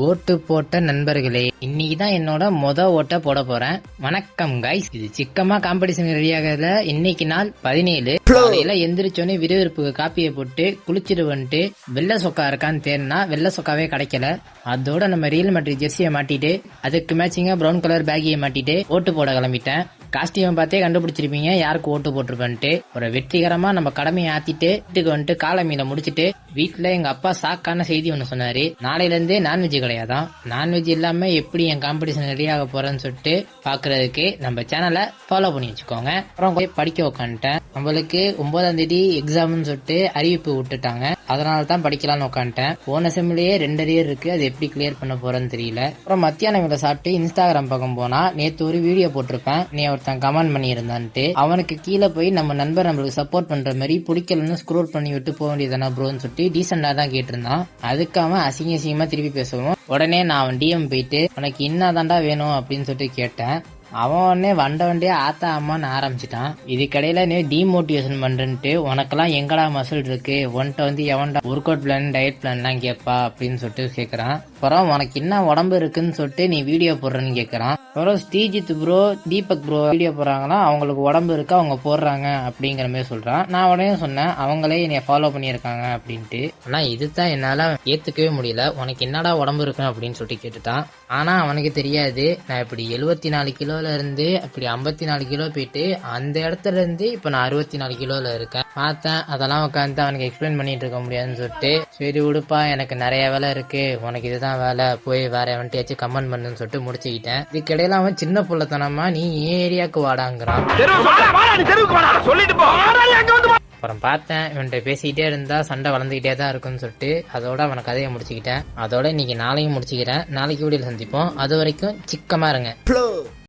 ஓட்டு போட்ட நண்பர்களே, இன்னைக்கு தான் என்னோட ஓட்ட போட போறேன். வணக்கம் கைஸ். இது சிக்கமா காம்படிஷன் ரெடியாகல. இன்னைக்கு நாள் 17. காலையில எந்திரிச்சோன்னே விறுவிறுப்புக்கு காப்பியை போட்டு குளிச்சுட்டு வந்துட்டு வெள்ளை சொக்கா இருக்கான்னு தேடினா வெள்ளை சொக்காவே கிடைக்கல. அதோட நம்ம ரியல் மேட்ரிக் ஜெர்சியை மாட்டிட்டு அதுக்கு மேட்சிங்கா பிரவுன் கலர் பேக்கியை மாட்டிட்டு ஓட்டு போட கிளம்பிட்டேன். காஸ்டியூம் பார்த்தே கண்டுபிடிச்சிருப்பீங்க யாருக்கு ஓட்டு போட்டிருப்பேன்ட்டு. ஒரு வெற்றிகரமா நம்ம கடமையை ஆத்திட்டு வீட்டுக்கு வந்துட்டு காலமீனை முடிச்சிட்டு வீட்டுல எங்க அப்பா சாக்கான செய்தி ஒண்ணு சொன்னாரு. நாளையில இருந்தே நான்வெஜ் கிடையாதான். நான்வெஜ் இல்லாம எப்படி என் காம்படிஷன் ரெடியாக போறேன்னு சொல்லிட்டு பாக்குறதுக்கு நம்ம சேனலை ஃபாலோ பண்ணி வச்சுக்கோங்க. அப்புறம் போய் படிக்க உட்காந்துட்டேன். நம்மளுக்கு 9ஆம் தேதி எக்ஸாம்னு சொல்லிட்டு அறிவிப்பு விட்டுட்டாங்க. அதனால தான் படிக்கலாம்னு உட்காந்துட்டேன். போன செம்லயே 2 அரியர் இருக்கு. அது எப்படி கிளியர் பண்ண போறேன்னு தெரியல. அப்புறம் மத்தியானம் இவங்க சாப்பிட்டு இன்ஸ்டாகிராம் பக்கம் போனா நேத்து ஒரு வீடியோ போட்டிருப்பேன். நீ ஒருத்தன் கமெண்ட் பண்ணி இருந்தான்ட்டு அவனுக்கு கீழே போய் நம்ம நண்பர் நம்மளுக்கு சப்போர்ட் பண்ற மாதிரி பிடிக்கலன்னு ஸ்க்ரோல் பண்ணி விட்டு போக வேண்டியதானா ப்ரோன்னு சொல்லிட்டு டீசெண்டா தான் கேட்டிருந்தான். அதுக்கு அவன் அசிங்கமா திருப்பி பேசுவோம். உடனே நான் அவன் டிஎம் போயிட்டு உனக்கு இன்னாதாண்டா வேணும் அப்படின்னு சொல்லிட்டு கேட்டேன். அவன் உடனே வண்டியே ஆத்தா அம்மான்னு ஆரம்பிச்சிட்டான். இதுக்கடையில நீ டிமோட்டிவேஷன் பண்றேன்ட்டு உனக்கெல்லாம் எங்கடா மசில் இருக்கு, உன்கிட்ட வந்து எவன்டா work out plan diet plan எல்லாம் கேட்பா அப்படின்னு சொல்லிட்டு கேட்கறான். அப்புறம் உனக்கு என்ன உடம்பு இருக்குன்னு சொல்லிட்டு நீ வீடியோ போடுறன்னு கேட்கறான். அப்புறம் Sreejith bro Deepak bro video போடுறாங்கன்னா அவங்களுக்கு உடம்பு இருக்கு அவங்க போடுறாங்க அப்படிங்கிற மாதிரி சொல்றான். நான் உடனே சொன்னேன் அவங்களே என்னைய ஃபாலோ பண்ணியிருக்காங்க அப்படின்ட்டு. ஆனா இதுதான் என்னால ஏத்துக்கவே முடியல. உனக்கு என்னடா உடம்பு இருக்கு அப்படின்னு சொல்லிட்டு கேட்டுட்டான். ஆனா அவனுக்கு தெரியாது நான் இப்படி 74 கிலோல இருந்து அப்படி 54 கிலோ போயிட்டு அந்த இடத்துல இருந்து இப்ப நான் 64 கிலோல இருக்கேன். பார்த்தேன் அதெல்லாம் உட்காந்து அவனுக்கு எக்ஸ்பிளைன் பண்ணிட்டு இருக்க முடியாதுன்னு சொல்லிட்டு சரி உடுப்பா எனக்கு நிறைய வேலை இருக்கு, உனக்கு இதுதான் வேலை, போய் வேற எவன்ட்டையாச்சும் கமெண்ட் பண்ணுன்னு சொல்லிட்டு முடிச்சுக்கிட்டேன். இதுக்கிடையில அவன் சின்ன புள்ளத்தனமா நீ ஏரியாவுக்கு வாடாங்கிறான். அப்புறம் பார்த்தேன் இவன்கிட்ட பேசிக்கிட்டே இருந்தா சண்டை வளர்ந்துகிட்டே தான் இருக்குன்னு சொல்லிட்டு அதோட அவனை கதையை முடிச்சுக்கிட்டேன். அதோட இன்னைக்கு நாளையும் முடிச்சுக்கிறேன். நாளைக்கு வீடியோல சந்திப்போம். அது வரைக்கும் சிக்கமா இருங்க.